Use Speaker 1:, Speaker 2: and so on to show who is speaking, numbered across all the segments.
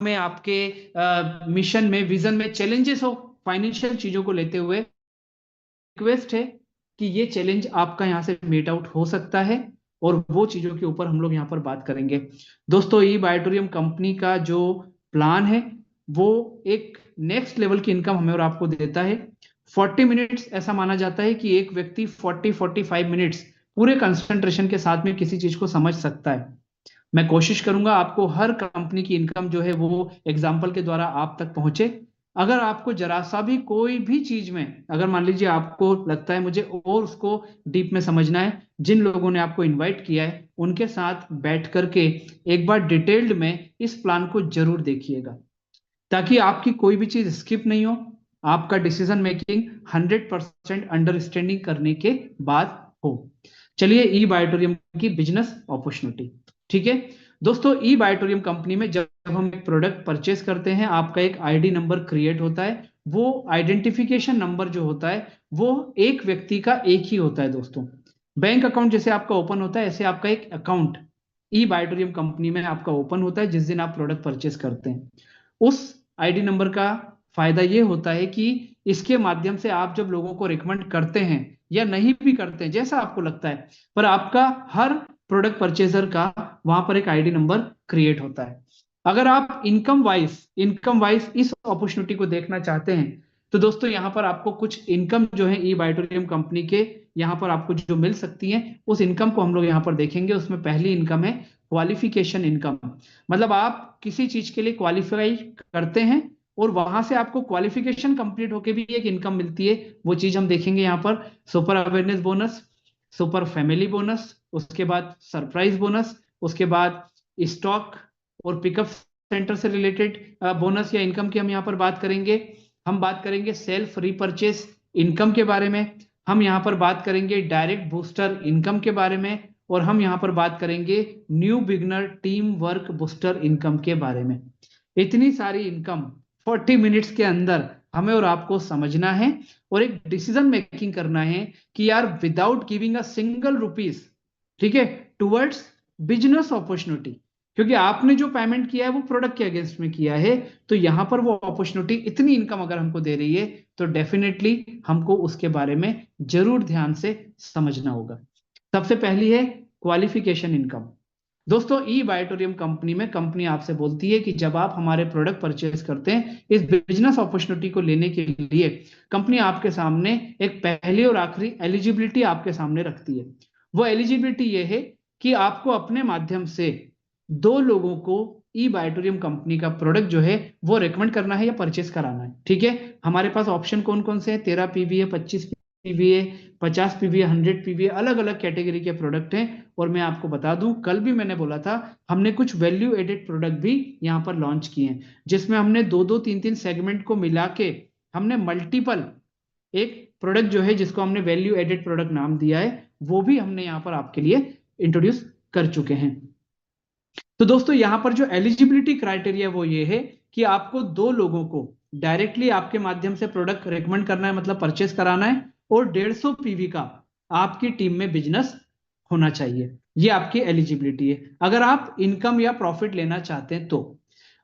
Speaker 1: में, आपके मिशन में, विजन में चैलेंजेस हो, फाइनेंशियल चीजों को लेते हुए रिक्वेस्ट है कि ये चैलेंज आपका यहाँ से मीट आउट हो सकता है, और वो चीजों के ऊपर हम लोग यहाँ पर बात करेंगे। दोस्तों, ई बायोटोरियम कंपनी का जो प्लान है वो एक नेक्स्ट लेवल की इनकम हमें और आपको देता है। 40 मिनट्स, ऐसा माना जाता है कि एक व्यक्ति 40-45 मिनट्स पूरे कंसंट्रेशन के साथ में किसी चीज को समझ सकता है। मैं कोशिश करूंगा आपको हर कंपनी की इनकम जो है वो एग्जाम्पल के द्वारा आप तक पहुंचे। अगर आपको जरा सा भी कोई भी चीज में, अगर मान लीजिए आपको लगता है मुझे और उसको डीप में समझना है, जिन लोगों ने आपको इनवाइट किया है उनके साथ बैठ करके एक बार डिटेल्ड में इस प्लान को जरूर देखिएगा, ताकि आपकी कोई भी चीज स्किप नहीं हो, आपका डिसीजन मेकिंग 100% अंडरस्टैंडिंग करने के बाद हो। चलिए, ई बायोटोरियम की बिजनेस अपॉर्चुनिटी। ठीक है दोस्तों, ई बायोटोरियम कंपनी में जब हम एक प्रोडक्ट परचेस करते हैं, आपका एक आईडी नंबर क्रिएट होता है। वो आइडेंटिफिकेशन नंबर जो होता है वो एक व्यक्ति का एक ही होता है दोस्तों। बैंक अकाउंट जैसे आपका ओपन होता है, ऐसे आपका एक अकाउंट ई बायोटोरियम कंपनी में आपका ओपन होता है जिस दिन आप प्रोडक्ट परचेस करते हैं। उस आईडी नंबर का फायदा ये होता है कि इसके माध्यम से आप जब लोगों को रिकमेंड करते हैं या नहीं भी करते हैं, जैसा आपको लगता है, पर आपका हर प्रोडक्ट परचेजर का वहां पर एक आईडी नंबर क्रिएट होता है। अगर आप इनकम वाइज इस अपॉर्चुनिटी को देखना चाहते हैं, तो दोस्तों यहाँ पर आपको कुछ इनकम जो है ई बायोटोरियम कंपनी के यहाँ पर आपको जो मिल सकती है, उस इनकम को हम लोग यहाँ पर देखेंगे। उसमें पहली इनकम है क्वालिफिकेशन इनकम। मतलब आप किसी चीज के लिए क्वालिफाई करते हैं और वहां से आपको क्वालिफिकेशन कंप्लीट होके भी एक इनकम मिलती है, वो चीज हम देखेंगे यहाँ पर। Super awareness bonus, super family bonus, उसके बाद सरप्राइज बोनस, उसके बाद स्टॉक और पिकअप सेंटर से रिलेटेड बोनस या इनकम की हम यहाँ पर बात करेंगे। हम बात करेंगे सेल्फ रिपर्चेस इनकम के बारे में। हम यहाँ पर बात करेंगे डायरेक्ट बूस्टर इनकम के बारे में। और हम यहाँ पर बात करेंगे new beginner team work booster income के बारे में। इतनी सारी इनकम 40 मिनट्स के अंदर हमें और आपको समझना है और एक डिसीजन मेकिंग करना है कि यार without giving a single rupees, ठीक है, टुवर्ड्स बिजनेस अपॉर्चुनिटी, क्योंकि आपने जो पेमेंट किया है वो प्रोडक्ट के अगेंस्ट में किया है, तो यहां पर वो अपॉर्चुनिटी, इतनी इनकम अगर हमको दे रही है, तो डेफिनेटली हमको उसके बारे में जरूर ध्यान से समझना होगा। सबसे पहली है क्वालिफिकेशन इनकम। दोस्तों, ई बायोटोरियम कंपनी में कंपनी आपसे बोलती है कि जब आप हमारे प्रोडक्ट परचेज करते हैं, इस बिजनेस अपॉर्चुनिटी को लेने के लिए कंपनी आपके सामने एक पहली और आखिरी एलिजिबिलिटी आपके सामने रखती है। वो एलिजिबिलिटी ये है कि आपको अपने माध्यम से 2 लोगों को ई बायोटोरियम कंपनी का प्रोडक्ट जो है वो रेकमेंड करना है या परचेस कराना है। ठीक है, हमारे पास ऑप्शन कौन कौन से हैं? 13 पीवीए, 25 पीवीए, 50 पीवीए, 100 पीवीए, अलग अलग कैटेगरी के प्रोडक्ट हैं। और मैं आपको बता दूं, कल भी मैंने बोला था, हमने कुछ वैल्यू एडेड प्रोडक्ट भी यहां पर लॉन्च किए हैं, जिसमें हमने दो दो तीन तीन सेगमेंट को मिला के हमने मल्टीपल एक प्रोडक्ट जो है जिसको हमने वैल्यू एडेड प्रोडक्ट नाम दिया है, वो भी हमने यहां पर आपके लिए इंट्रोड्यूस कर चुके हैं। तो दोस्तों, यहां पर जो एलिजिबिलिटी क्राइटेरिया वो ये है कि आपको 2 लोगों को डायरेक्टली आपके माध्यम से प्रोडक्ट रेकमेंड करना है, मतलब परचेस कराना है, और 150 पीवी का आपकी टीम में बिजनेस होना चाहिए। ये आपकी एलिजिबिलिटी है अगर आप इनकम या प्रॉफिट लेना चाहते हैं तो।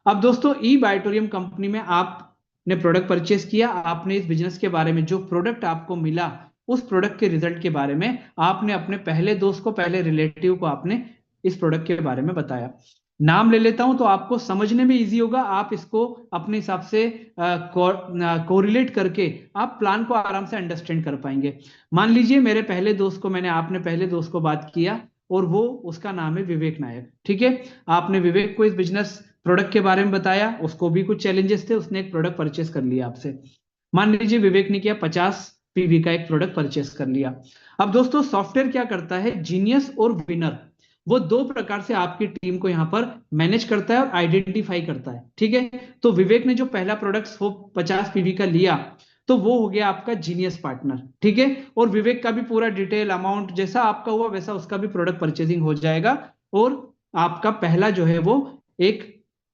Speaker 1: अब दोस्तों, ई बायोटोरियम कंपनी में आपने प्रोडक्ट परचेस किया, आपने इस बिजनेस के बारे में, जो प्रोडक्ट आपको मिला उस प्रोडक्ट के रिजल्ट के बारे में आपने अपने पहले दोस्त को, पहले रिलेटिव को आपने इस प्रोडक्ट के बारे में बताया। नाम ले लेता हूं तो आपको समझने में इजी होगा, आप इसको अपने हिसाब से कोरिलेट करके आप प्लान को आराम से अंडरस्टैंड कर पाएंगे। मान लीजिए मेरे पहले दोस्त को, मैंने आपने पहले दोस्त को बात किया और वो, उसका नाम है विवेक नायक। ठीक है, आपने विवेक को इस बिजनेस प्रोडक्ट के बारे में बताया, उसको भी कुछ चैलेंजेस थे, उसने एक प्रोडक्ट परचेस कर लिया आपसे। मान लीजिए विवेक ने किया 50 पीवी का एक प्रोडक्ट परचेस कर लिया। अब दोस्तों, सॉफ्टवेयर क्या करता है, जीनियस और विनर, वो 2 प्रकार से आपकी टीम को यहां पर मैनेज करता है और आइडेंटिफाई करता है। ठीक है, तो विवेक ने जो पहला प्रोडक्ट वो 50 पीवी का लिया, तो वो हो गया आपका जीनियस पार्टनर। ठीक है, और विवेक का भी पूरा डिटेल अमाउंट जैसा आपका हुआ वैसा उसका भी प्रोडक्ट परचेजिंग हो जाएगा, और आपका पहला जो है वो एक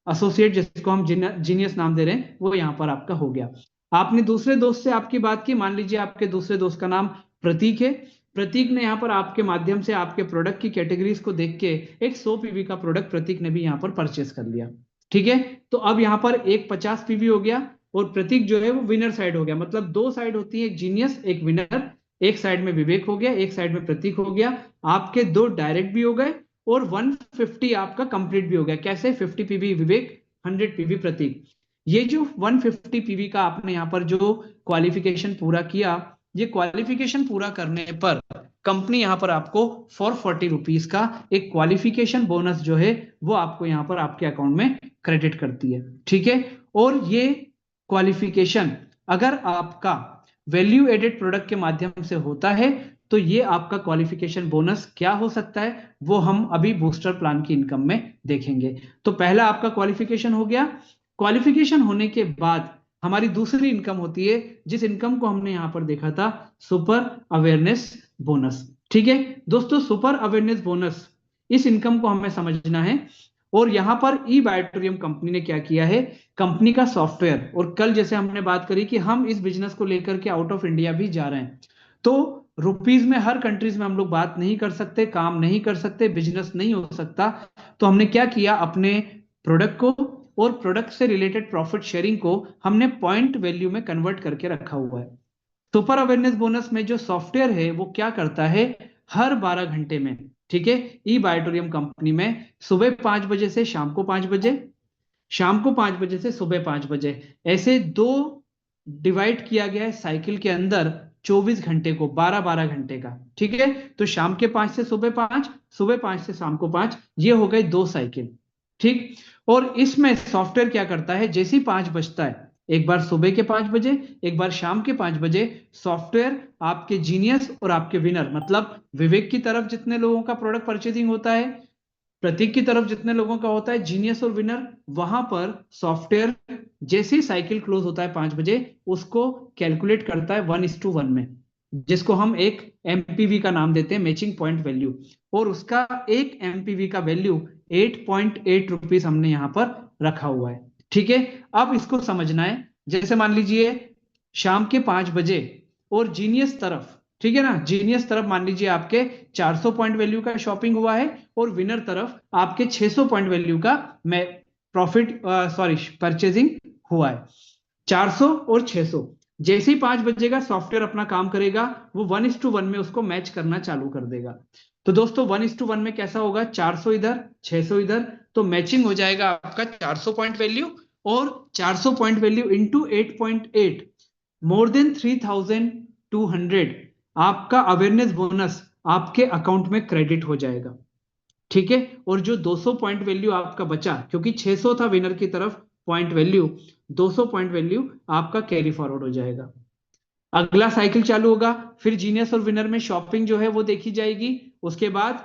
Speaker 1: एसोसिएट, जिसको हम जीनियस नाम दे रहे हैं, वो यहां पर आपका हो गया। आपने दूसरे दोस्त से आपकी बात की, मान लीजिए आपके दूसरे दोस्त का नाम प्रतीक है। प्रतीक ने यहाँ पर आपके माध्यम से आपके प्रोडक्ट की कैटेगरीज को देख के एक 100 पीवी का प्रोडक्ट प्रतीक ने भी यहाँ पर परचेस कर लिया। ठीक है, तो अब यहाँ पर एक 50 पीवी हो गया और प्रतीक जो है वो विनर साइड हो गया। मतलब दो साइड होती है, एक जीनियस एक विनर। एक साइड में विवेक हो गया, एक साइड में प्रतीक हो गया। आपके दो डायरेक्ट भी हो गए और 150 आपका कंप्लीट भी हो गया। कैसे? 50 पीवी विवेक, 100 पीवी प्रतीक। ये जो 150 पीवी का आपने यहाँ पर जो क्वालिफिकेशन पूरा किया, ये क्वालिफिकेशन पूरा करने पर कंपनी यहाँ पर आपको ₹440 का एक क्वालिफिकेशन बोनस जो है वो आपको यहाँ पर आपके अकाउंट में क्रेडिट करती है। ठीक है, और ये क्वालिफिकेशन अगर आपका वैल्यू एडेड प्रोडक्ट के माध्यम से होता है तो ये आपका क्वालिफिकेशन बोनस क्या हो सकता है वो हम अभी बूस्टर प्लान की इनकम में देखेंगे। तो पहला आपका क्वालिफिकेशन हो गया। क्वालिफिकेशन होने के बाद हमारी दूसरी इनकम होती है, जिस इनकम को हमने यहां पर देखा था, सुपर अवेयरनेस बोनस। ठीक है दोस्तों, सुपर अवेयरनेस बोनस, इस इनकम को हमें समझना है। और यहां पर ई बायोटोरियम कंपनी ने क्या किया है, कंपनी का सॉफ्टवेयर, और कल जैसे हमने बात करी कि हम इस बिजनेस को लेकर के आउट ऑफ इंडिया भी जा रहे हैं, तो रुपीज में हर कंट्रीज में हम लोग बात नहीं कर सकते, काम नहीं कर सकते, बिजनेस नहीं हो सकता। तो हमने क्या किया, अपने प्रोडक्ट को और प्रोडक्ट से रिलेटेड प्रॉफिट शेयरिंग को हमने पॉइंट वैल्यू में कन्वर्ट करके रखा हुआ है। सुपर अवेयरनेस बोनस में जो सॉफ्टवेयर है वो क्या करता है, हर 12 घंटे में, ठीक है, ई बायोटोरियम कंपनी में सुबह 5 बजे से शाम को 5 बजे, शाम को 5 बजे से सुबह 5 बजे, ऐसे दो डिवाइड किया गया है साइकिल के अंदर 24 घंटे को, 12-12 घंटे का। ठीक है, तो शाम के 5 से सुबह 5, सुबह 5 से शाम को 5, ये हो गए दो साइकिल। ठीक, और इसमें सॉफ्टवेयर क्या करता है, जैसे ही 5 बजता है, एक बार सुबह के 5 बजे, एक बार शाम के 5 बजे, सॉफ्टवेयर आपके जीनियस और आपके विनर, मतलब विवेक की तरफ जितने लोगों का प्रोडक्ट परचेजिंग होता है, प्रतीक की तरफ जितने लोगों का होता है, जीनियस और विनर, वहां पर सॉफ्टवेयर जैसे ही साइकिल क्लोज होता है 5 बजे, उसको कैलकुलेट करता है 1:1 में, जिसको हम एक एमपीवी का नाम देते हैं, मैचिंग पॉइंट वैल्यू। और उसका एक एमपीवी का वैल्यू 8.8 रुपीज हमने यहां पर रखा हुआ है। ठीक है, अब इसको समझना है, जैसे मान लीजिए शाम के 5 बजे और जीनियस तरफ, ठीक है ना, जीनियस तरफ मान लीजिए आपके 400 पॉइंट वैल्यू का शॉपिंग हुआ है और विनर तरफ आपके 600 पॉइंट वैल्यू का मैं प्रॉफिट परचेजिंग हुआ है, 400 और 600। जैसे ही 5 बजेगा सॉफ्टवेयर अपना काम करेगा, वो 1:1 में उसको मैच करना चालू कर देगा। तो दोस्तों 1:1 में कैसा होगा, 400 इधर 600 इधर, तो मैचिंग हो जाएगा आपका 400 पॉइंट वैल्यू और 400 point value into 8.8, more than 3200 आपका अवेयरनेस बोनस आपके अकाउंट में क्रेडिट हो जाएगा। ठीक है, और जो 200 पॉइंट वैल्यू आपका बचा, क्योंकि 600 था विनर की तरफ पॉइंट वैल्यू, 200 पॉइंट वैल्यू आपका कैरी फॉरवर्ड हो जाएगा। अगला साइकिल चालू होगा, फिर जीनियस और विनर में शॉपिंग जो है वो देखी जाएगी। उसके बाद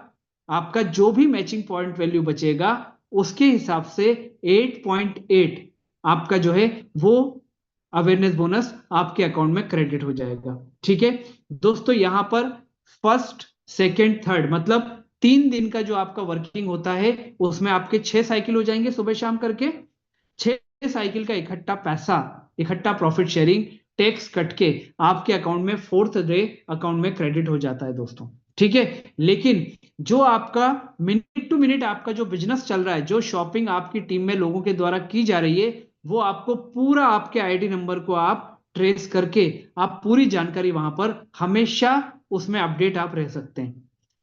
Speaker 1: आपका जो भी मैचिंग पॉइंट वैल्यू बचेगा उसके हिसाब से 8.8 आपका जो है वो अवेयरनेस बोनस आपके अकाउंट में क्रेडिट हो जाएगा। ठीक है दोस्तों, यहां पर फर्स्ट सेकेंड थर्ड मतलब 3 दिन का जो आपका वर्किंग होता है उसमें आपके 6 साइकिल हो जाएंगे सुबह शाम करके। 6 साइकिल का इकट्ठा पैसा, इकट्ठा प्रॉफिट शेयरिंग टैक्स कट के आपके अकाउंट में फोर्थ डे अकाउंट में क्रेडिट हो जाता है दोस्तों। ठीक है, लेकिन जो आपका मिनट टू मिनट आपका जो बिजनेस चल रहा है, जो शॉपिंग आपकी टीम में लोगों के द्वारा की जा रही है, वो आपको पूरा आपके आईडी नंबर को आप ट्रेस करके आप पूरी जानकारी वहां पर हमेशा उसमें अपडेट आप रह सकते हैं।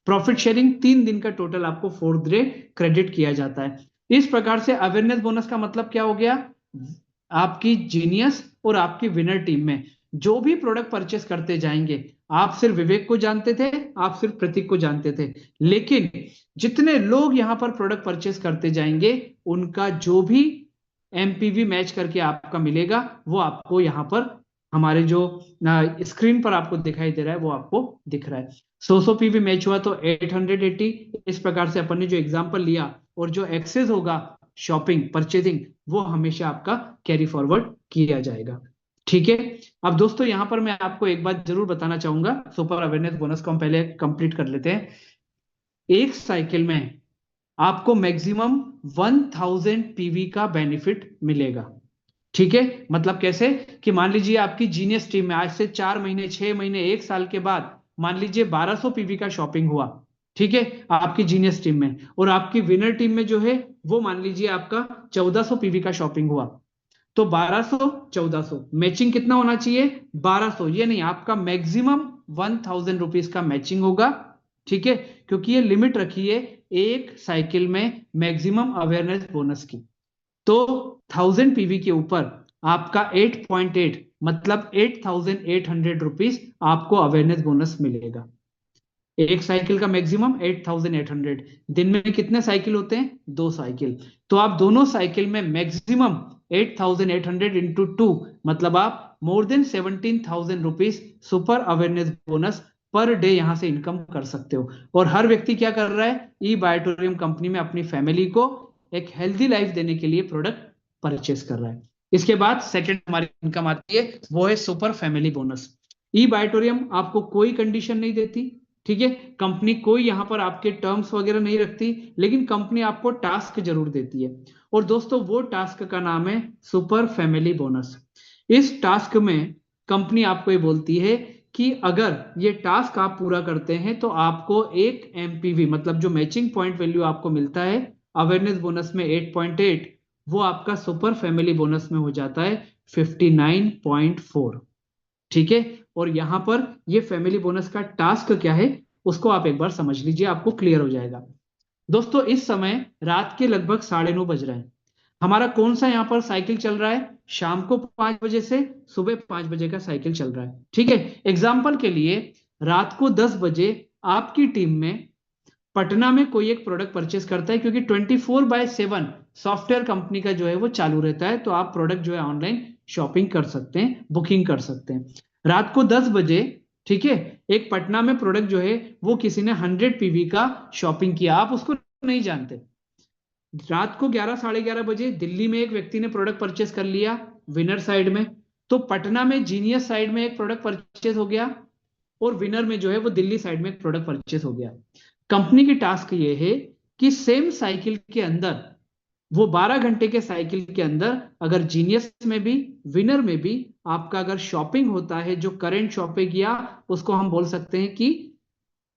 Speaker 1: प्रॉफिट शेयरिंग 3 दिन का टोटल आपको फोर्थ डे क्रेडिट किया जाता है। इस प्रकार से अवेयरनेस बोनस का मतलब क्या हो गया, आपकी जीनियस और आपकी विनर टीम में जो भी प्रोडक्ट परचेस करते जाएंगे, आप सिर्फ विवेक को जानते थे, आप सिर्फ प्रतीक को जानते थे, लेकिन जितने लोग यहां पर प्रोडक्ट परचेस करते जाएंगे उनका जो भी एमपीवी मैच करके आपका मिलेगा वो आपको यहां पर हमारे जो स्क्रीन पर आपको दिखाई दे रहा है वो आपको दिख रहा है। 100 पीवी मैच हुआ तो 880, इस प्रकार से अपन ने जो एग्जांपल लिया, और जो एक्सेस होगा शॉपिंग परचेजिंग वो हमेशा आपका कैरी फॉरवर्ड किया जाएगा। ठीक है, अब दोस्तों यहां पर मैं आपको एक बात जरूर बताना चाहूंगा, सुपर अवेयरनेस बोनस को हम पहले कंप्लीट कर लेते हैं। एक साइकिल में आपको मैक्सिमम 1000 पीवी का बेनिफिट मिलेगा। ठीक है, मतलब कैसे कि मान लीजिए आपकी जीनियस टीम में आज से 4 महीने 6 महीने 1 साल के बाद मान लीजिए 1200 पीवी का शॉपिंग हुआ, ठीक है, आपकी जीनियस टीम में, और आपकी विनर टीम में जो है वो मान लीजिए आपका 1400 पीवी का शॉपिंग हुआ, तो 1200 1400 मैचिंग कितना होना चाहिए 1200, ये नहीं, आपका मैक्सिमम 1000 रुपीज का मैचिंग होगा। ठीक है, क्योंकि ये लिमिट रखी है एक साइकिल में मैक्सिमम अवेयरनेस बोनस की। तो 1000 पीवी के ऊपर आपका 8.8 मतलब 8800 रुपीज आपको अवेयरनेस बोनस मिलेगा। एक साइकिल का मैक्सिमम 8800। दिन में कितने साइकिल होते हैं 2 साइकिल, तो आप दोनों साइकिल में मैक्सिमम 8800 इंटू 2 मतलब आप more than 17000 rupees super awareness bonus per day यहां से इनकम कर सकते हो। और हर व्यक्ति क्या कर रहा है, ई बायोटोरियम कंपनी में अपनी फैमिली को एक हेल्दी लाइफ देने के लिए प्रोडक्ट परचेस कर रहा है। इसके बाद सेकंड हमारी इनकम आती है, वो है सुपर फैमिली बोनस। ई बायोटोरियम आपको कोई कंडीशन नहीं देती, ठीक है, कंपनी कोई यहां पर आपके टर्म्स वगैरह नहीं रखती, लेकिन कंपनी आपको टास्क जरूर देती है। और दोस्तों वो टास्क का नाम है सुपर फैमिली बोनस। इस टास्क में कंपनी आपको ये बोलती है कि अगर ये टास्क आप पूरा करते हैं तो आपको एक एमपीवी मतलब जो मैचिंग पॉइंट वैल्यू आपको मिलता है अवेयरनेस बोनस में 8.8, वो आपका सुपर फैमिली बोनस में हो जाता है 59.4। ठीक है, और यहां पर ये फैमिली बोनस का टास्क क्या है उसको आप एक बार समझ लीजिए, आपको क्लियर हो जाएगा। दोस्तों इस समय रात के लगभग 9:30 बज रहे हैं। हमारा कौन सा यहाँ पर साइकिल चल रहा है, शाम को 5 बजे से सुबह 5 बजे का साइकिल चल रहा है। ठीक है, एग्जाम्पल के लिए रात को 10 बजे आपकी टीम में पटना में कोई एक प्रोडक्ट परचेस करता है, क्योंकि 24/7 सॉफ्टवेयर कंपनी का जो है वो चालू रहता है, तो आप प्रोडक्ट जो है ऑनलाइन शॉपिंग कर सकते हैं, बुकिंग कर सकते हैं। रात को 10 बजे, ठीक है, एक पटना में प्रोडक्ट जो है वो किसी ने 100 पीवी का शॉपिंग किया, आप उसको नहीं जानते। रात को 11 साढ़े 11 बजे दिल्ली में एक व्यक्ति ने प्रोडक्ट परचेस कर लिया विनर साइड में, तो पटना में जीनियस साइड में एक प्रोडक्ट परचेस हो गया, और विनर में जो है वो दिल्ली साइड में एक प्रोडक्ट परचेस हो गया। कंपनी की टास्क ये है कि सेम साइकिल के अंदर, वो 12 घंटे के साइकिल के अंदर, अगर जीनियस में भी विनर में भी आपका अगर शॉपिंग होता है, जो करंट शॉपिंग किया उसको हम बोल सकते हैं कि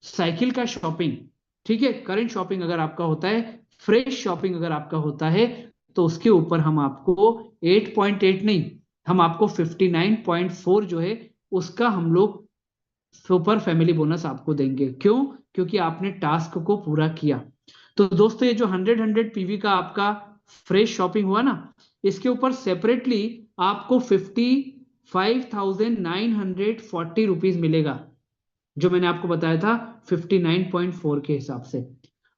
Speaker 1: साइकिल का शॉपिंग। ठीक है, करंट शॉपिंग अगर आपका होता है, फ्रेश शॉपिंग अगर आपका होता है, तो उसके ऊपर हम आपको 8.8 नहीं, हम आपको 59.4 जो है उसका हम लोग सुपर फैमिली बोनस आपको देंगे। क्यों? क्योंकि आपने टास्क को पूरा किया। तो दोस्तों ये जो 100 पीवी का आपका फ्रेश शॉपिंग हुआ ना, इसके ऊपर सेपरेटली आपको 55,940 रुपीज मिलेगा, जो मैंने आपको बताया था 59.4 के हिसाब से।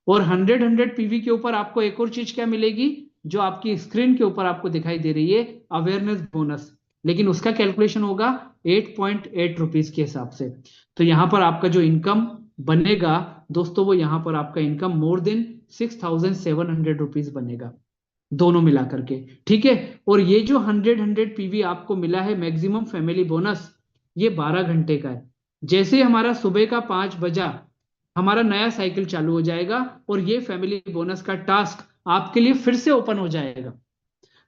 Speaker 1: और 100 पीवी के ऊपर आपको एक और चीज क्या मिलेगी, जो आपकी स्क्रीन के ऊपर आपको दिखाई दे रही है, अवेयरनेस बोनस, लेकिन उसका कैलकुलेशन होगा 8.8 रुपीज के हिसाब से। तो यहां पर आपका जो इनकम बनेगा दोस्तों, वो यहां पर आपका इनकम मोर देन 6700 रुपीज बनेगा, दोनों मिला करके। ठीक है, और ये जो 100 पीवी आपको मिला है मैक्सिमम फैमिली बोनस, ये 12 घंटे का है। जैसे ही हमारा सुबह का 5 बजा, हमारा नया साइकिल चालू हो जाएगा और ये फैमिली बोनस का टास्क आपके लिए फिर से ओपन हो जाएगा।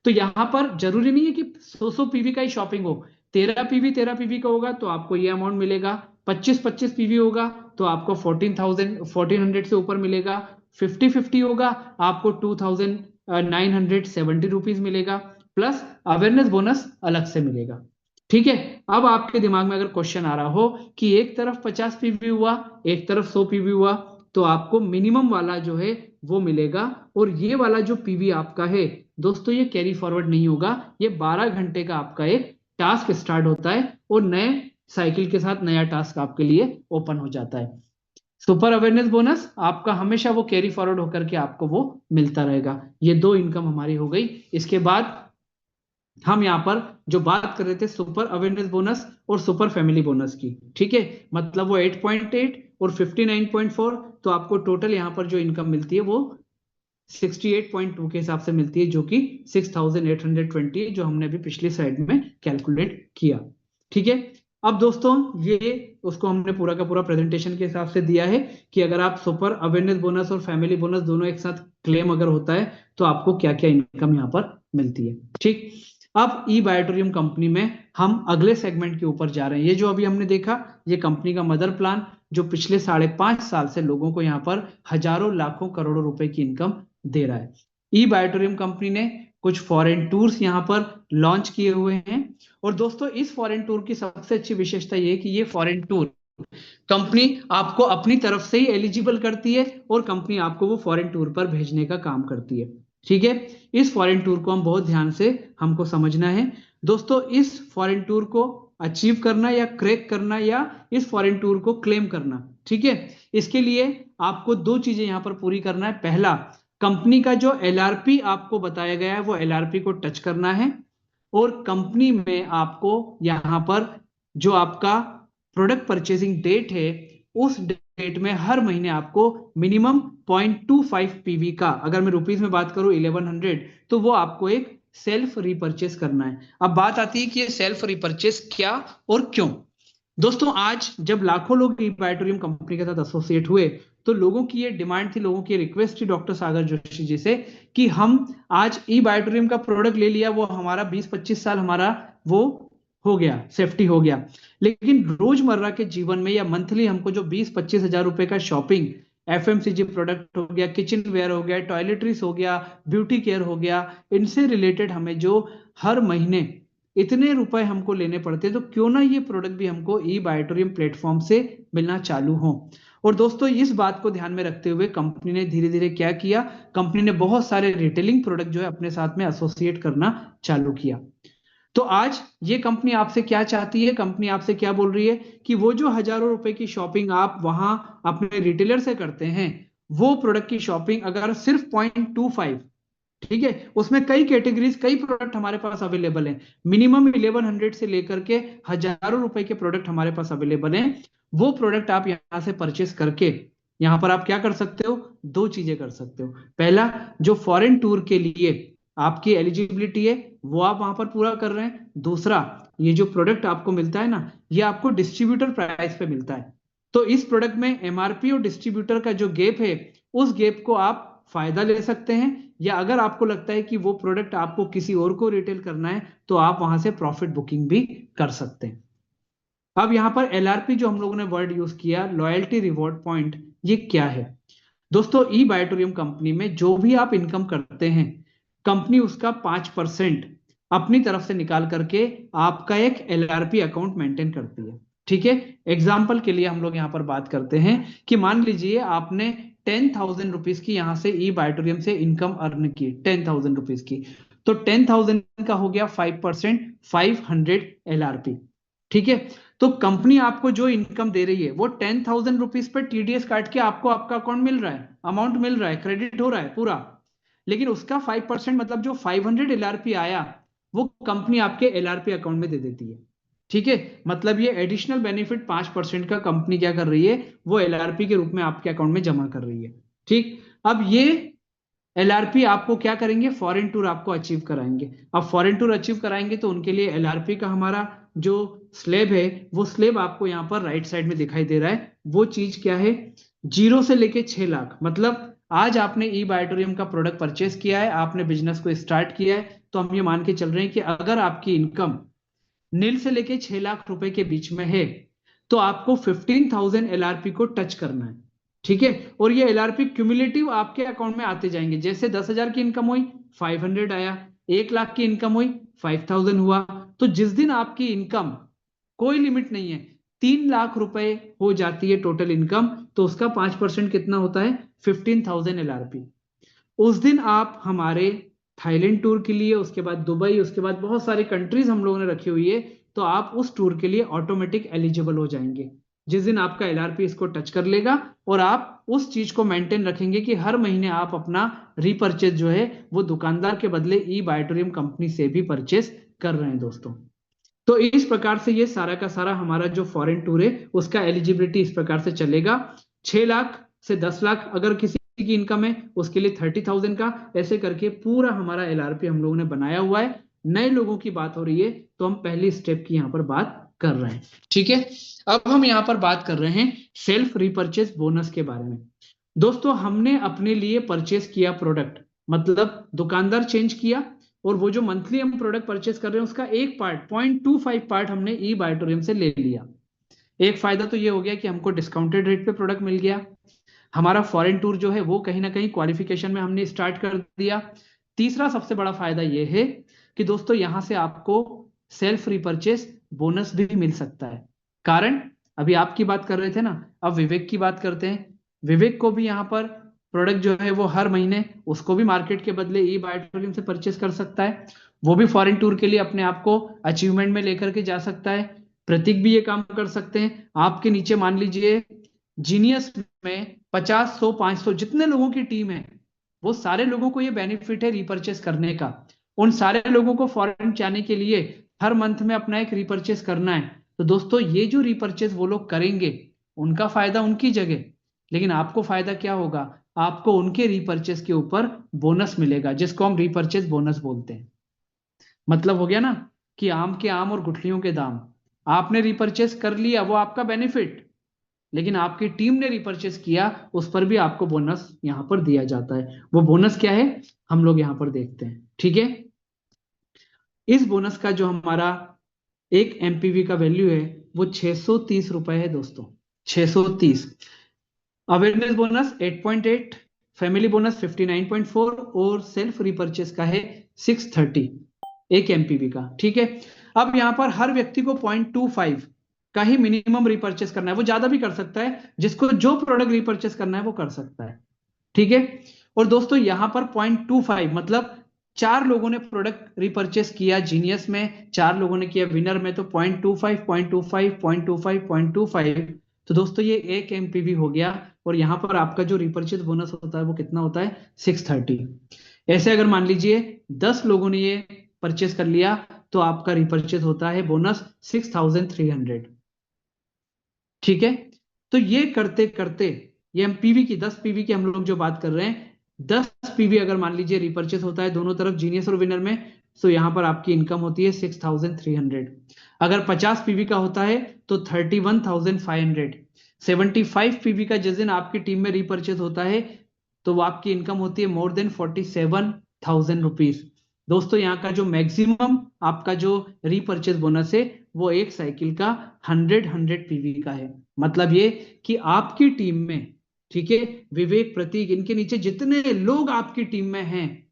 Speaker 1: तो यहां पर जरूरी नहीं है कि 100 पीवी का ही शॉपिंग हो, 13 पीवी का होगा तो आपको ये अमाउंट मिलेगा, 25 पीवी होगा तो आपको 1400 से ऊपर मिलेगा, 50 होगा आपको 2970 रुपीज मिलेगा, प्लस अवेयरनेस बोनस अलग से मिलेगा। ठीक है, अब आपके दिमाग में अगर क्वेश्चन आ रहा हो कि एक तरफ 50 पीवी हुआ, एक तरफ 100 पीवी हुआ, तो आपको मिनिमम वाला जो है वो मिलेगा, और ये वाला जो पीवी आपका है दोस्तों ये कैरी फॉरवर्ड नहीं होगा, ये 12 घंटे का आपका एक टास्क स्टार्ट होता है और नए साइकिल के साथ नया टास्क आपके लिए ओपन हो जाता है। सुपर अवेयरनेस बोनस आपका हमेशा वो कैरी फॉरवर्ड होकर के आपको वो मिलता रहेगा। ये दो इनकम हमारी हो गई। इसके बाद हम यहाँ पर जो बात कर रहे थे सुपर अवेयरनेस बोनस और सुपर फैमिली बोनस की, ठीक है, मतलब वो 8.8 और 59.4, तो आपको टोटल यहाँ पर जो इनकम मिलती है वो 68.2 के हिसाब से मिलती है, जो कि 6820 जो हमने अभी पिछली स्लाइड में कैलकुलेट किया। ठीक है, अब दोस्तों ये उसको हमने पूरा का पूरा प्रेजेंटेशन के हिसाब से दिया है कि अगर आप सुपर अवेयरनेस बोनस और फैमिली बोनस दोनों एक साथ क्लेम अगर होता है तो आपको क्या क्या इनकम यहाँ पर मिलती है। ठीक, अब ई बायोटोरियम कंपनी में हम अगले सेगमेंट के ऊपर जा रहे हैं। ये जो अभी हमने देखा, ये कंपनी का मदर प्लान जो पिछले 5.5 साल से लोगों को यहाँ पर हजारों लाखों करोड़ों रुपए की इनकम दे रहा है। ई बायोटोरियम कंपनी ने कुछ फॉरेन टूर्स यहाँ पर लॉन्च किए हुए हैं। और दोस्तों इस फॉरेन टूर की सबसे अच्छी विशेषता ये है कि ये फॉरेन टूर कंपनी आपको अपनी तरफ से ही एलिजिबल करती है और कंपनी आपको वो फॉरेन टूर पर भेजने का काम करती है। ठीक है, इस फॉरेन टूर को हम बहुत ध्यान से हमको समझना है दोस्तों। इस फॉरेन टूर को अचीव करना या क्रैक करना या इस फॉरेन टूर को क्लेम करना, ठीक है, इसके लिए आपको दो चीजें यहां पर पूरी करना है। पहला, कंपनी का जो एलआरपी आपको बताया गया है वो एलआरपी को टच करना है, और कंपनी में आपको यहां पर जो आपका प्रोडक्ट परचेसिंग डेट है उस डेट में हर महीने आपको मिनिमम 0.25 पीवी का, अगर मैं रुपीस में बात करूं 1100, तो वो आपको एक सेल्फ रिपर्चेस करना है। अब बात आती है कि ये सेल्फ रिपर्चेस क्या और क्यों। दोस्तों आज जब लाखों लोग ई बायोटोरियम कंपनी के साथ एसोसिएट हुए तो लोगों की ये डिमांड थी, लोगों की रिक्वेस्ट थी डॉक्टर सागर जोशी जी से कि हम आज ई बायोटोरियम का प्रोडक्ट ले लिया, वो हमारा 20-25 साल हमारा वो हो गया, सेफ्टी हो गया, लेकिन रोजमर्रा के जीवन में या मंथली हमको जो 20-25 हजार रुपए का शॉपिंग, एफएमसीजी प्रोडक्ट हो गया, किचन वेयर हो गया, टॉयलेटरीज हो गया, ब्यूटी केयर हो गया, इनसे रिलेटेड हमें जो हर महीने इतने रुपए हमको लेने पड़ते हैं, तो क्यों ना ये प्रोडक्ट भी हमको ई बायोटोरियम प्लेटफॉर्म से मिलना चालू हो। और दोस्तों इस बात को ध्यान में रखते हुए कंपनी ने धीरे धीरे क्या किया, कंपनी ने बहुत सारे रिटेलिंग प्रोडक्ट जो है अपने साथ में एसोसिएट करना चालू किया। तो आज ये कंपनी आपसे क्या चाहती है, कंपनी आपसे क्या बोल रही है कि वो जो हजारों रुपए की शॉपिंग आप वहां अपने रिटेलर से करते हैं, वो प्रोडक्ट की शॉपिंग अगर सिर्फ 0.25, ठीक है, उसमें कई कैटेगरीज कई प्रोडक्ट हमारे पास अवेलेबल हैं, मिनिमम 1100 से लेकर के हजारों रुपए के प्रोडक्ट हमारे पास अवेलेबल हैं, वो प्रोडक्ट आप यहां से परचेस करके यहां पर आप क्या कर सकते हो, दो चीजें कर सकते हो। पहला, जो फॉरेन टूर के लिए आपकी एलिजिबिलिटी है वो आप वहां पर पूरा कर रहे हैं। दूसरा, ये जो प्रोडक्ट आपको मिलता है ना, ये आपको डिस्ट्रीब्यूटर प्राइस पे मिलता है। तो इस प्रोडक्ट में एमआरपी और डिस्ट्रीब्यूटर का जो गैप है, उस गैप को आप फायदा ले सकते हैं, या अगर आपको लगता है कि वो प्रोडक्ट आपको किसी और को रिटेल करना है तो आप वहां से प्रॉफिट बुकिंग भी कर सकते हैं। अब यहां पर एलआरपी जो हम लोगों ने वर्ड यूज किया, लॉयल्टी रिवॉर्ड पॉइंट, ये क्या है दोस्तों। ई बायोटोरियम कंपनी में जो भी आप इनकम करते हैं, कंपनी उसका 5% अपनी तरफ से निकाल करके आपका एक एलआरपी अकाउंट मेंटेन करती है। ठीक है, एग्जाम्पल के लिए हम लोग यहां पर बात करते हैं कि मान लीजिए आपने 10,000 रुपीज की यहां से ई बायोटोरियम से इनकम अर्न की, 10,000 रुपीज की, तो 10,000 का हो गया 5%, 500 एलआरपी। ठीक है, तो कंपनी आपको जो इनकम दे रही है वो 10,000 रुपीज पर टीडीएस काट के आपको आपका अकाउंट मिल रहा है, अमाउंट मिल रहा है, क्रेडिट हो रहा है पूरा, लेकिन उसका 5% मतलब जो 500 एलआरपी आया वो कंपनी आपके एलआरपी अकाउंट में दे देती है। ठीक है, मतलब ये एडिशनल बेनिफिट 5% का कंपनी क्या कर रही है, वो एलआरपी के रूप में आपके अकाउंट में जमा कर रही है। ठीक, अब ये एलआरपी आपको क्या करेंगे, फॉरेन टूर आपको अचीव कराएंगे। अब फॉरेन टूर अचीव कराएंगे तो उनके लिए एलआरपी का हमारा जो स्लेब है, वो स्लेब आपको यहाँ पर राइट साइड में दिखाई दे रहा है। वो चीज क्या है, 0 से लेके 6 लाख, मतलब आज आपने ई बायोटोरियम का प्रोडक्ट परचेस किया है, आपने बिजनेस को स्टार्ट किया है, तो हम ये मान के चल रहे हैं कि अगर आपकी इनकम नील से लेके 6 लाख रुपए के बीच में है तो आपको 15,000 एलआरपी को टच करना है। ठीक है, और ये एलआरपी क्यूमुलेटिव आपके अकाउंट में आते जाएंगे, जैसे 10,000 की इनकम हुई 500 आया, 1 लाख की इनकम हुई 5,000 हुआ। तो जिस दिन आपकी इनकम, कोई लिमिट नहीं है, 3 लाख रुपए हो जाती है टोटल इनकम, तो उसका 5% कितना होता है, 15,000 एलआरपी। उस दिन आप हमारे थाईलैंड टूर के लिए, उसके बाद दुबई, उसके बाद बहुत सारी कंट्रीज हम लोगों ने रखी हुई है, तो आप उस टूर के लिए ऑटोमेटिक एलिजिबल हो जाएंगे जिस दिन आपका एलआरपी इसको टच कर लेगा, और आप उस चीज को मेंटेन रखेंगे कि हर महीने आप अपना रीपरचेज जो है वो दुकानदार के बदले ई बायोटोरियम कंपनी से भी परचेस कर रहे हैं दोस्तों। तो इस प्रकार से ये सारा का सारा हमारा जो फॉरेन टूर है उसका एलिजिबिलिटी इस प्रकार से चलेगा। 6 लाख से 10 लाख अगर किसी की इनकम है उसके लिए 30,000 का, ऐसे करके पूरा हमारा एलआरपी हम लोगों ने बनाया हुआ है। नए लोगों की बात हो रही है तो हम पहली स्टेप की यहाँ पर बात कर रहे हैं। ठीक है, अब हम यहाँ पर बात कर रहे हैं सेल्फ रिपर्चेस बोनस के बारे में। दोस्तों हमने अपने लिए परचेस किया प्रोडक्ट, मतलब दुकानदार चेंज किया, और वो जो मंथली हम प्रोडक्ट परचेस कर रहे हैं उसका एक पार्ट, 0.25 पार्ट हमने ई बायोटोरियम से ले लिया। एक फायदा तो ये हो गया कि हमको डिस्काउंटेड रेट पे प्रोडक्ट मिल गया। हमारा फॉरेन टूर जो है वो कहीं ना कहीं क्वालिफिकेशन में हमने स्टार्ट कर दिया। तीसरा सबसे बड़ा फायदा ये है कि दोस्तों यहां से आपको सेल्फ रिपर्चेस बोनस भी मिल सकता है। कारण, अभी आपकी बात कर रहे थे ना, अब विवेक की बात करते हैं। विवेक को भी यहाँ पर प्रोडक्ट जो है वो हर महीने उसको भी मार्केट के बदले ई बायोटोरियम से परचेस कर सकता है। वो भी फॉरेन टूर के लिए अपने आप को अचीवमेंट में लेकर के जा सकता है। प्रतीक भी ये काम कर सकते हैं। आपके नीचे मान लीजिए जीनियस में 50, 100, 500 जितने लोगों की टीम है, वो सारे लोगों को ये बेनिफिट है रिपर्चेस करने का। उन सारे लोगों को फॉरेन जाने के लिए हर मंथ में अपना एक रिपर्चेस करना है। तो दोस्तों ये जो रिपर्चेस वो लोग करेंगे, उनका फायदा उनकी जगह, लेकिन आपको फायदा क्या होगा? आपको उनके रिपर्चेस के ऊपर बोनस मिलेगा, जिसको हम रिपर्चेस बोनस बोलते हैं। मतलब हो गया ना कि आम के आम और गुठलियों के दाम। आपने रिपर्चेस कर लिया, वो आपका बेनिफिट, लेकिन आपकी टीम ने रिपर्चेस किया, उस पर भी आपको बोनस यहां पर दिया जाता है। वो बोनस क्या है, हम लोग यहां पर देखते हैं। ठीक है, इस बोनस का जो हमारा एक एमपीवी का वैल्यू है वो 630 रुपए है दोस्तों। 630। अवेयरनेस बोनस 8.8, फैमिली बोनस 59.4 और सेल्फ रिपर्चेस का है 630 एक एमपीवी का। ठीक है, अब यहां पर हर व्यक्ति को 0.25 का ही मिनिमम रिपर्चेस करना है। वो ज्यादा भी कर सकता है, जिसको जो प्रोडक्ट रिपर्चेस करना है वो कर सकता है। ठीक है, और दोस्तों यहां पर 0.25 मतलब चार लोगों ने प्रोडक्ट रिपर्चेस किया जीनियस में, चार लोगों ने किया विनर में, तो 0.25, 0.25, 0.25, 0.25। तो दोस्तों ये एक एमपीवी हो गया। और यहां पर आपका जो रिपर्चेस बोनस होता है वो कितना होता है? 630। ऐसे अगर मान लीजिए 10 लोगों ने ये परचेस कर लिया, तो आपका रिपर्चेस होता है बोनस 6300। ठीक है, तो ये करते करते, ये हम पीवी की 10 पीवी की हम लोग जो बात कर रहे हैं, 10 पीवी अगर मान लीजिए रिपर्चेस होता है दोनों तरफ जीनियस और विनर में, तो यहां पर आपकी इनकम होती है 6300। अगर 50 पीवी का होता है तो 31,500। 75 पीवी का जिस दिन आपकी टीम में रिपर्चेस होता है, तो वो आपकी इनकम होती है मोर देन 47,000 रुपीज। दोस्तों यहाँ का जो मैक्सिमम आपका जो रीपर्चेज बोनस है वो एक साइकिल का 100 पीवी का है। मतलब ये कि आपकी टीम में, ठीक है, विवेक, प्रतीक, इनके नीचे जितने लोग आपकी टीम में हैं,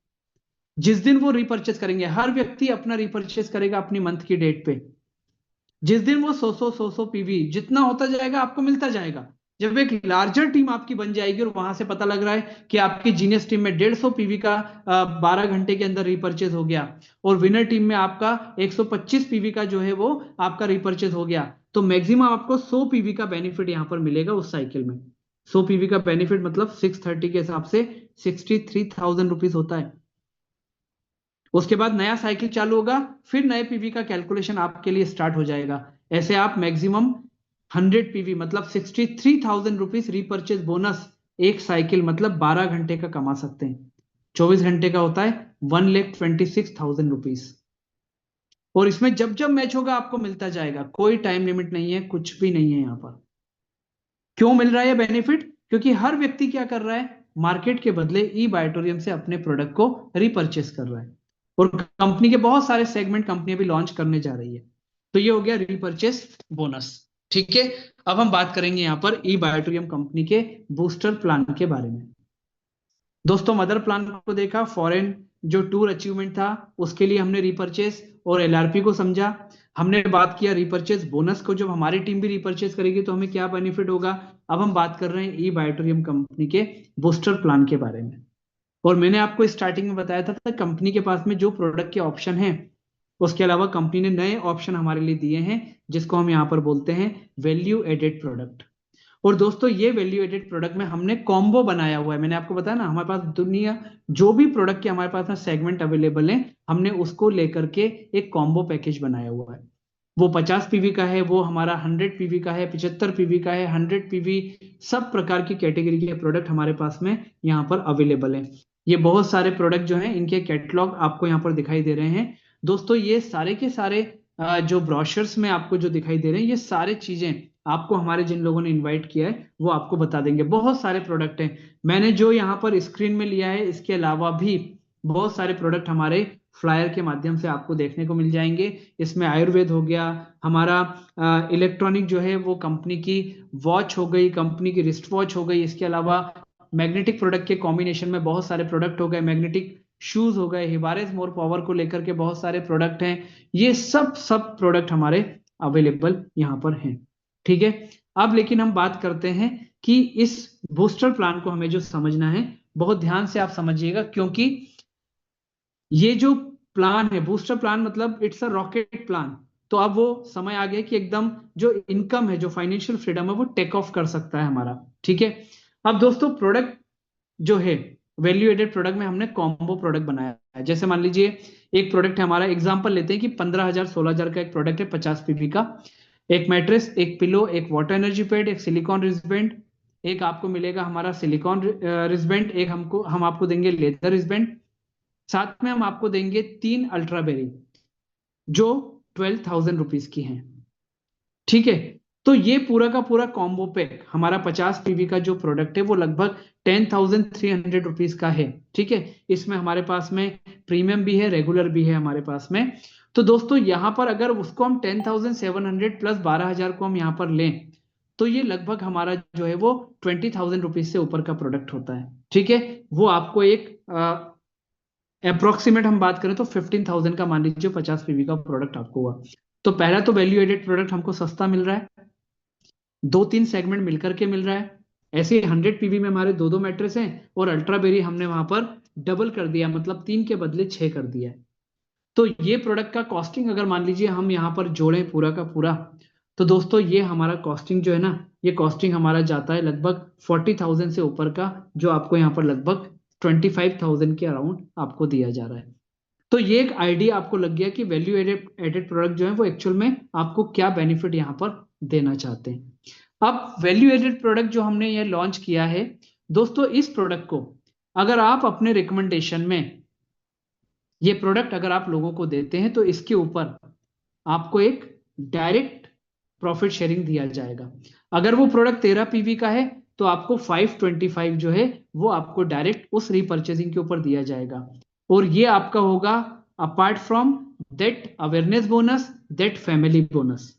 Speaker 1: जिस दिन वो रिपर्चेस करेंगे, हर व्यक्ति अपना रिपर्चेस करेगा अपनी मंथ की डेट पे, जिस दिन वो 100 पीवी जितना होता जाएगा आपको मिलता जाएगा। जब एक लार्जर टीम आपकी बन जाएगी और वहां से पता लग रहा है कि आपकी जीनियस टीम में 150 पीवी का 12 घंटे के अंदर रिपर्चेज हो गया, और विनर टीम में आपका 125 पीवी का जो है वो आपका रिपर्चेज हो गया, तो मैक्सिमम आपको 100 पीवी का बेनिफिट यहां पर मिलेगा उस साइकिल में। 100 पीवी का बेनिफिट मतलब 630 के हिसाब से 63,000 रुपीज होता है। उसके बाद नया साइकिल चालू होगा, फिर नए पीवी का कैलकुलेशन आपके लिए स्टार्ट हो जाएगा। ऐसे आप मैक्सिमम 100 पीवी मतलब 63,000 रुपीज रीपर्चेज बोनस एक साइकिल मतलब 12 घंटे का कमा सकते हैं। 24 घंटे का होता है 1,26,000 रुपीज। और इसमें जब जब मैच होगा आपको मिलता जाएगा, कोई टाइम लिमिट नहीं है, कुछ भी नहीं है यहां पर। क्यों मिल रहा है बेनिफिट? क्योंकि हर व्यक्ति क्या कर रहा है, मार्केट के बदले ई बायोटोरियम से अपने प्रोडक्ट को रिपर्चेस कर रहा है। और कंपनी के बहुत सारे सेगमेंट कंपनी भी लॉन्च करने जा रही है। तो ये हो गया रिपर्चेस बोनस। ठीक है, अब हम बात करेंगे यहां पर ई बायोटोरियम कंपनी के बूस्टर प्लान के बारे में। दोस्तों मदर प्लान को देखा, फॉरेन जो टूर अचीवमेंट था उसके लिए हमने रिपर्चेस और एलआरपी को समझा। हमने बात किया रिपर्चेस बोनस को, जब हमारी टीम भी रिपर्चेस करेगी तो हमें क्या बेनिफिट होगा। अब हम बात कर रहे हैं ई बायोटोरियम कंपनी के बूस्टर प्लान के बारे में। और मैंने आपको स्टार्टिंग में बताया था कंपनी के पास में जो प्रोडक्ट के ऑप्शन हैं, उसके अलावा कंपनी ने नए ऑप्शन हमारे लिए दिए हैं, जिसको हम यहाँ पर बोलते हैं वैल्यू एडेड प्रोडक्ट। और दोस्तों ये वैल्यू एडेड प्रोडक्ट में हमने कॉम्बो बनाया हुआ है। मैंने आपको बताया ना, हमारे पास दुनिया जो भी प्रोडक्ट के हमारे पास में सेगमेंट अवेलेबल है, हमने उसको लेकर के एक कॉम्बो पैकेज बनाया हुआ है। वो 50 पीवी का है, वो हमारा 100 पीवी का है, 75 पीवी का है, 100 पीवी, सब प्रकार की कैटेगरी के प्रोडक्ट हमारे पास में यहाँ पर अवेलेबल है। ये बहुत सारे प्रोडक्ट जो हैं इनके कैटलॉग आपको यहाँ पर दिखाई दे रहे हैं। दोस्तों ये सारे के सारे जो ब्रोशर्स में आपको जो दिखाई दे रहे हैं, ये सारे चीजें आपको हमारे जिन लोगों ने इनवाइट किया है वो आपको बता देंगे। बहुत सारे प्रोडक्ट हैं, मैंने जो यहाँ पर स्क्रीन में लिया है, इसके अलावा भी बहुत सारे प्रोडक्ट हमारे फ्लायर के माध्यम से आपको देखने को मिल जाएंगे। इसमें आयुर्वेद हो गया, हमारा इलेक्ट्रॉनिक जो है वो कंपनी की वॉच हो गई, कंपनी की रिस्ट वॉच हो गई, इसके अलावा मैग्नेटिक प्रोडक्ट के कॉम्बिनेशन में बहुत सारे प्रोडक्ट हो गए, मैग्नेटिक शूज हो गए, हिबारेज मोर पावर को लेकर के बहुत सारे प्रोडक्ट हैं। ये सब प्रोडक्ट हमारे अवेलेबल यहाँ पर हैं। ठीक है, अब लेकिन हम बात करते हैं कि इस बूस्टर प्लान को हमें जो समझना है, बहुत ध्यान से आप समझिएगा, क्योंकि ये जो प्लान है, बूस्टर प्लान मतलब इट्स अ रॉकेट प्लान। तो अब वो समय आ गया कि एकदम जो इनकम है, जो फाइनेंशियल फ्रीडम है, वो टेक ऑफ कर सकता है हमारा। ठीक है, अब दोस्तों प्रोडक्ट जो है, वैल्यू एडेड प्रोडक्ट में हमने कॉम्बो प्रोडक्ट बनाया है। जैसे मान लीजिए एक प्रोडक्ट है हमारा, एग्जांपल लेते हैं कि 15,000 16,000 का एक प्रोडक्ट है 50 पीवी का। एक मैट्रेस, एक पिलो, एक वाटर एनर्जी पैड, एक सिलिकॉन रिस्बेंड, एक आपको मिलेगा हमारा सिलिकॉन रिस्बेंड, एक हम आपको देंगे लेदर रिस्बेंड, साथ में हम आपको देंगे 3 अल्ट्रा बेरी जो 12,000 रुपीज की हैं। ठीक है, तो ये पूरा का पूरा कॉम्बो पैक हमारा 50 पीवी का जो प्रोडक्ट है वो लगभग 10,300 रुपीज का है। ठीक है, इसमें हमारे पास में प्रीमियम भी है, रेगुलर भी है हमारे पास में। तो दोस्तों यहाँ पर अगर उसको हम 10,700 प्लस 12,000 को हम यहाँ पर लें, तो ये लगभग हमारा जो है वो 20,000 रुपीज से ऊपर का प्रोडक्ट होता है। ठीक है, वो आपको एक अप्रोक्सीमेट हम बात करें तो 15,000 का मान लीजिए 50 पीवी का प्रोडक्ट आपको हुआ। तो पहला तो वैल्यू एडेड प्रोडक्ट हमको सस्ता मिल रहा है, 2-3 सेगमेंट मिलकर के मिल रहा है। ऐसे 100 पीवी में हमारे दो मैट्रेस हैं, और अल्ट्रा बेरी हमने वहां पर डबल कर दिया, मतलब 3 के बदले 6 कर दिया है। तो ये प्रोडक्ट का कॉस्टिंग अगर मान लीजिए हम यहाँ पर जोड़ें पूरा का पूरा, तो दोस्तों ये हमारा कॉस्टिंग जो है ना, ये कॉस्टिंग हमारा जाता है लगभग 40,000 से ऊपर का, जो आपको यहाँ पर लगभग 25,000 के अराउंड आपको दिया जा रहा है। तो ये एक आइडिया आपको लग गया कि वैल्यू एडेड प्रोडक्ट जो है वो एक्चुअल में आपको क्या बेनिफिट यहाँ पर देना चाहते हैं। अब वैल्यू एडेड प्रोडक्ट जो हमने ये लॉन्च किया है दोस्तों, इस प्रोडक्ट को अगर आप अपने रिकमेंडेशन में ये प्रोडक्ट अगर आप लोगों को देते हैं, तो इसके ऊपर आपको एक डायरेक्ट प्रॉफिट शेयरिंग दिया जाएगा। अगर वो प्रोडक्ट 13 पीवी का है तो आपको 525 जो है वो आपको डायरेक्ट उस रीपर्चेसिंग के ऊपर दिया जाएगा, और ये आपका होगा apart from that awareness bonus, that family bonus.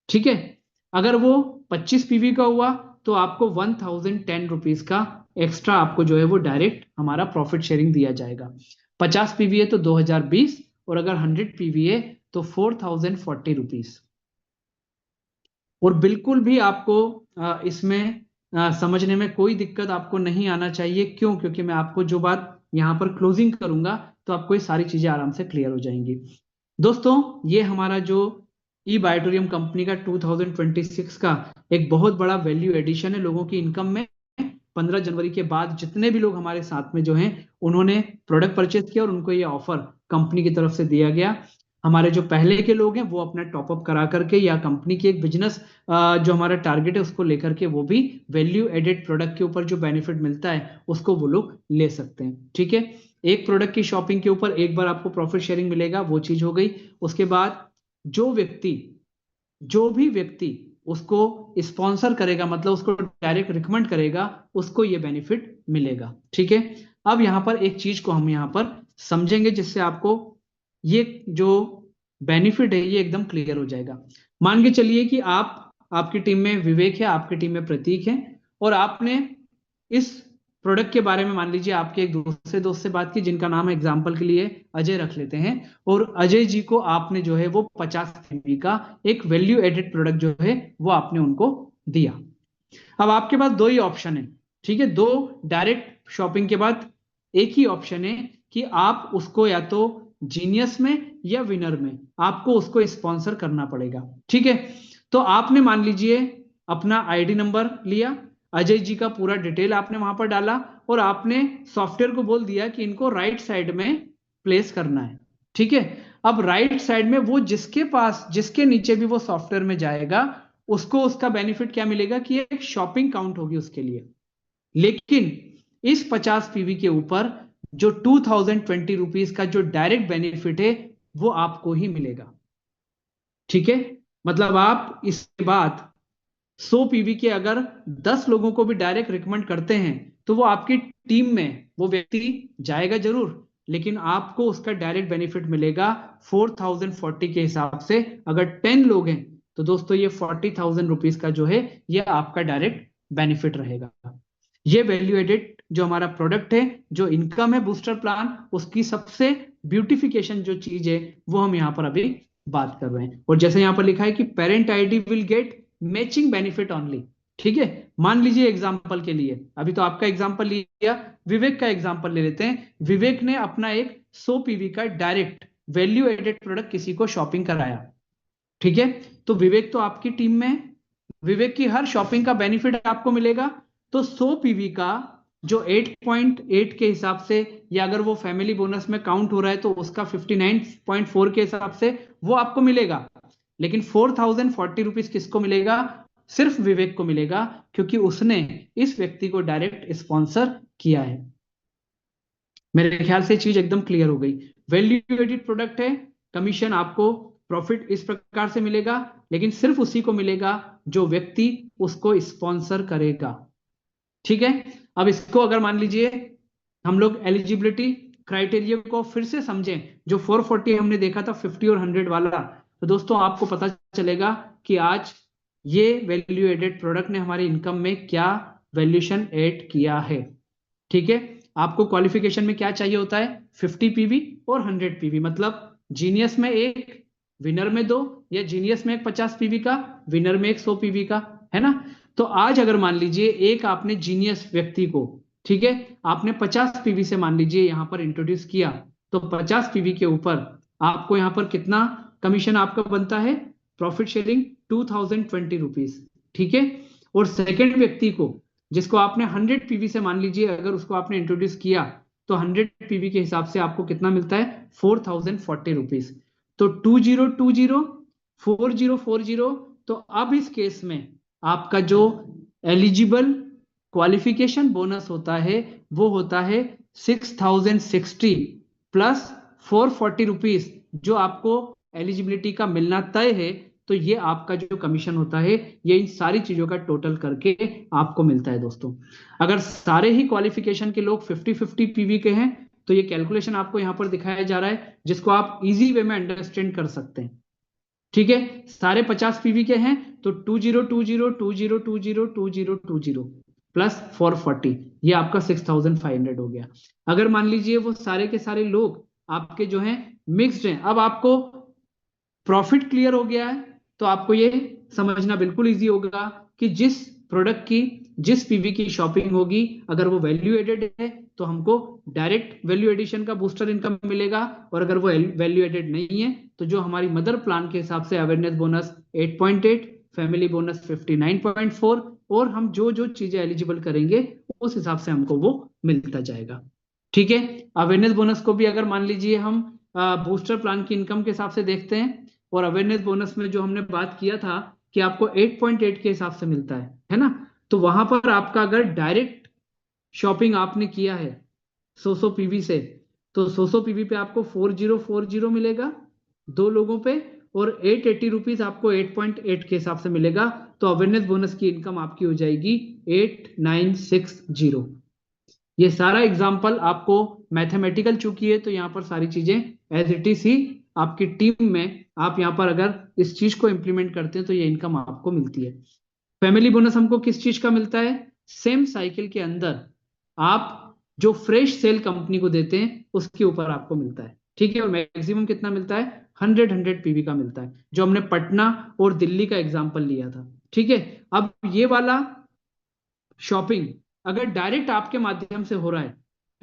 Speaker 1: ठीक है, अगर वो 25 पीवी का हुआ तो आपको 1,010 रुपीज का एक्स्ट्रा आपको जो है वो डायरेक्ट हमारा प्रॉफिट शेयरिंग दिया जाएगा। 50 पीवी है तो 2,020, और अगर 100 पीवी है तो 4,040 रुपीज। और बिल्कुल भी आपको इसमें समझने में कोई दिक्कत आपको नहीं आना चाहिए। क्यों? क्योंकि मैं आपको जो बात यहाँ पर क्लोजिंग करूंगा तो आपको ये सारी चीजें आराम से क्लियर हो जाएंगी। दोस्तों ये हमारा जो ई बायोटोरियम कंपनी का 2026 का एक बहुत बड़ा वैल्यू एडिशन है लोगों की इनकम में। 15 जनवरी के बाद जितने भी लोग हमारे साथ में जो हैं उन्होंने प्रोडक्ट परचेज किया और उनको ये ऑफर कंपनी की तरफ से दिया गया। हमारे जो पहले के लोग हैं वो अपना टॉपअप करा करके या कंपनी की एक बिजनेस जो हमारा टारगेट है उसको लेकर के वो भी वैल्यू एडेड प्रोडक्ट के ऊपर जो बेनिफिट मिलता है उसको वो लोग ले सकते हैं। ठीक है, एक प्रोडक्ट की शॉपिंग के ऊपर एक बार आपको प्रॉफिट शेयरिंग मिलेगा, वो चीज हो गई। उसके बाद जो भी व्यक्ति उसको स्पॉन्सर करेगा, मतलब उसको डायरेक्ट रिकमेंड करेगा, उसको ये बेनिफिट मिलेगा। ठीक है, अब यहां पर एक चीज को हम यहां पर समझेंगे जिससे आपको ये जो बेनिफिट है ये एकदम क्लियर हो जाएगा। मान के चलिए कि आपकी टीम में विवेक है, आपकी टीम में प्रतीक है, और आपने इस प्रोडक्ट के बारे में मान लीजिए आपके एक दूसरे दोस्त से बात की जिनका नाम एग्जांपल के लिए अजय रख लेते हैं, और अजय जी को आपने जो है वो 50 एमबी का एक वैल्यू एडेड प्रोडक्ट जो है वो आपने उनको दिया। अब आपके पास दो ही ऑप्शन है। ठीक है, दो डायरेक्ट शॉपिंग के बाद एक ही ऑप्शन है कि आप उसको या तो जीनियस में या विनर में आपको उसको स्पॉन्सर करना पड़ेगा। ठीक है, तो आपने मान लीजिए अपना आईडी नंबर लिया, अजय जी का पूरा डिटेल आपने वहां पर डाला, और आपने सॉफ्टवेयर को बोल दिया कि इनको राइट साइड में प्लेस करना है। ठीक है, अब राइट साइड में वो जिसके नीचे भी वो सॉफ्टवेयर में जाएगा उसको उसका बेनिफिट क्या मिलेगा कि एक शॉपिंग काउंट होगी उसके लिए। लेकिन इस 50 पीवी के ऊपर जो 2,020 रुपीज का जो डायरेक्ट बेनिफिट है वो आपको ही मिलेगा। ठीक है, मतलब आप इसके बाद 100 पीवी के अगर 10 लोगों को भी डायरेक्ट रिकमेंड करते हैं तो वो आपकी टीम में वो व्यक्ति जाएगा जरूर, लेकिन आपको उसका डायरेक्ट बेनिफिट मिलेगा 4040 के हिसाब से। अगर 10 लोग हैं तो दोस्तों ये 40,000 रुपीज का जो है ये आपका डायरेक्ट बेनिफिट रहेगा। ये वैल्यू एडेड जो हमारा प्रोडक्ट है, जो इनकम है बूस्टर प्लान, उसकी सबसे ब्यूटिफिकेशन जो चीज है वो हम यहाँ पर अभी बात कर रहे हैं। और जैसे यहाँ पर लिखा है कि parent ID will get matching benefit only. ठीक है, मान लीजिए एग्जांपल के लिए, अभी तो आपका एग्जांपल लिया, विवेक का एग्जांपल ले लेते हैं। विवेक ने अपना एक 100 पीवी का डायरेक्ट वैल्यू एडेड प्रोडक्ट किसी को शॉपिंग कराया। ठीक है, तो विवेक तो आपकी टीम में है, विवेक की हर शॉपिंग का बेनिफिट आपको मिलेगा। तो 100 पीवी का जो 8.8 के हिसाब से, या अगर वो फैमिली बोनस में काउंट हो रहा है तो उसका 59.4 के हिसाब से वो आपको मिलेगा। लेकिन 4040 रुपीज किसको मिलेगा? सिर्फ विवेक को मिलेगा, क्योंकि उसने इस व्यक्ति को डायरेक्ट स्पॉन्सर किया है। मेरे ख्याल से चीज एकदम क्लियर हो गई। वैल्यू एडिड प्रोडक्ट है, कमीशन आपको प्रॉफिट इस प्रकार से मिलेगा, लेकिन सिर्फ उसी को मिलेगा जो व्यक्ति उसको स्पॉन्सर करेगा। ठीक है, अब इसको अगर मान लीजिए हम लोग एलिजिबिलिटी क्राइटेरिया को फिर से समझें, जो 440 हमने देखा था 50 और 100 वाला, तो दोस्तों आपको पता चलेगा कि आज ये वैल्यू एडेड प्रोडक्ट ने हमारी इनकम में क्या वैल्यूएशन ऐड किया है। ठीक है, आपको क्वालिफिकेशन में क्या चाहिए होता है? 50 पीवी और 100 पीवी, मतलब जीनियस में एक, विनर में दो, या जीनियस में एक 50 पीवी का, विनर में एक 100 पीवी का, है ना। तो आज अगर मान लीजिए एक आपने जीनियस व्यक्ति को, ठीक है, आपने 50 पीवी से मान लीजिए यहां पर इंट्रोड्यूस किया, तो 50 पीवी के ऊपर आपको यहां पर कितना कमीशन आपका बनता है? Profit sharing 2020 rupees. ठीक है, और सेकेंड व्यक्ति को, जिसको आपने 100 पीवी से मान लीजिए अगर उसको आपने इंट्रोड्यूस किया, तो 100 पीवी के हिसाब से आपको कितना मिलता है? 4040 रुपीज। तो 2020 4040। तो अब इस केस में आपका जो एलिजिबल क्वालिफिकेशन बोनस होता है वो होता है 6060 प्लस 440 रुपीज, जो आपको एलिजिबिलिटी का मिलना तय है। तो ये आपका जो कमीशन होता है ये इन सारी चीजों का टोटल करके आपको मिलता है दोस्तों। अगर सारे ही क्वालिफिकेशन के लोग 50-50 पीवी के हैं तो ये कैलकुलेशन आपको यहां पर दिखाया जा रहा है, जिसको आप इजी वे में अंडरस्टैंड कर सकते हैं। ठीक है, सारे 50 पीवी के हैं तो 2020 प्लस 440, ये आपका 6500 हो गया। अगर मान लीजिए वो सारे के सारे लोग आपके जो हैं मिक्स्ड हैं, अब आपको प्रॉफिट क्लियर हो गया है, तो आपको ये समझना बिल्कुल इजी होगा कि जिस प्रोडक्ट की, जिस पीवी की शॉपिंग होगी, अगर वो वैल्यू एडेड है तो हमको डायरेक्ट वैल्यू एडिशन का बूस्टर इनकम मिलेगा, और अगर वो वैल्यू एडेड नहीं है तो जो हमारी मदर प्लान के हिसाब से अवेयरनेस बोनस 8.8, फैमिली बोनस 59.4, और हम जो जो चीजें एलिजिबल करेंगे उस हिसाब से हमको वो मिलता जाएगा। ठीक है, अवेयरनेस बोनस को भी अगर मान लीजिए हम बूस्टर प्लान की इनकम के हिसाब से देखते हैं, और अवेयरनेस बोनस में जो हमने बात किया था कि आपको 8.8 के हिसाब से मिलता है ना, तो वहां पर आपका अगर डायरेक्ट शॉपिंग आपने किया है 100 पीवी से, तो 100 पीवी पे आपको 4040 मिलेगा दो लोगों पे, और 880 रुपीज आपको 8.8 के हिसाब से मिलेगा। तो अवेयरनेस बोनस की इनकम आपकी हो जाएगी 8960। ये सारा एग्जाम्पल आपको मैथमेटिकल चूंकि है तो यहाँ पर सारी चीजें एज इट इज ही आपकी टीम में, आप यहाँ पर अगर इस चीज को इंप्लीमेंट करते हैं तो ये इनकम आपको मिलती है। फैमिली बोनस हमको किस चीज का मिलता है? सेम साइकिल के अंदर आप जो फ्रेश सेल कंपनी को देते हैं उसके ऊपर आपको मिलता है। ठीक है, और मैक्सिमम कितना मिलता है? 100 पीवी का मिलता है, जो हमने पटना और दिल्ली का एग्जाम्पल लिया था। ठीक है, अब ये वाला शॉपिंग अगर डायरेक्ट आपके माध्यम से हो रहा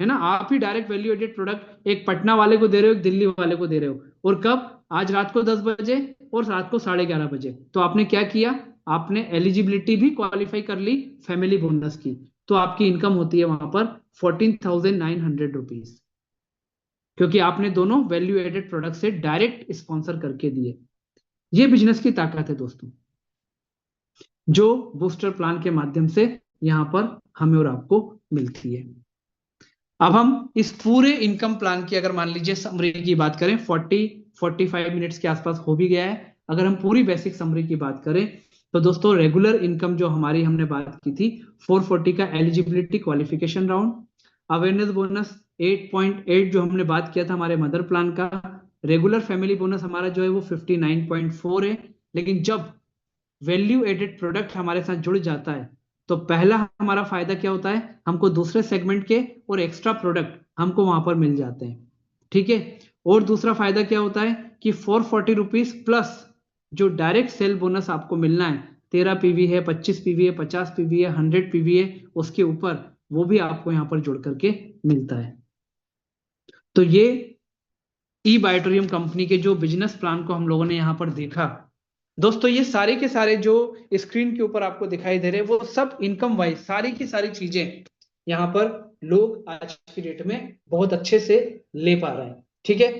Speaker 1: है ना, आप ही डायरेक्ट वैल्यू एडेड प्रोडक्ट एक पटना वाले को दे रहे हो, एक दिल्ली वाले को दे रहे हो, और कब? आज रात को 10 बजे और रात को 11:30 बजे। तो आपने क्या किया? आपने एलिजिबिलिटी भी क्वालिफाई कर ली फैमिली बोनस की, तो आपकी इनकम होती है वहां पर 14,900 रुपीज, क्योंकि आपने दोनों वैल्यू एडेड प्रोडक्ट से डायरेक्ट स्पॉन्सर करके दिए। ये बिजनेस की ताकत है दोस्तों, जो बूस्टर प्लान के माध्यम से यहां पर हमें और आपको मिलती है। अब हम इस पूरे इनकम प्लान की अगर मान लीजिए समरी की बात करें, 40-45 मिनट्स के आसपास हो भी गया है। अगर हम पूरी बेसिक समरी की बात करें तो दोस्तों रेगुलर इनकम जो हमारी हमने बात की थी 440 का eligibility qualification round, awareness bonus 8.8 जो हमने बात किया था हमारे मदर प्लान का, रेगुलर फैमिली बोनस हमारा जो है वो 59.4 है। लेकिन जब वैल्यू एडेड प्रोडक्ट हमारे साथ जुड़ जाता है तो पहला हमारा फायदा क्या होता है, हमको दूसरे सेगमेंट के और एक्स्ट्रा प्रोडक्ट हमको वहां पर मिल जाते हैं। ठीक है। और दूसरा फायदा क्या होता है कि 440 रुपीज प्लस जो डायरेक्ट सेल बोनस आपको मिलना है, 13 पीवी है, 25 पीवी है, 50 पीवी है, 100 पीवी है, उसके ऊपर वो भी आपको यहाँ पर जुड़ करके मिलता है। तो ये ई बायोटोरियम कंपनी के जो बिजनेस प्लान को हम लोगों ने यहाँ पर देखा दोस्तों, ये सारे के सारे जो स्क्रीन के ऊपर आपको दिखाई दे रहे हैं वो सब इनकम वाइज सारी की सारी चीजें यहाँ पर लोग आज की डेट में बहुत अच्छे से ले पा रहे हैं। ठीक है।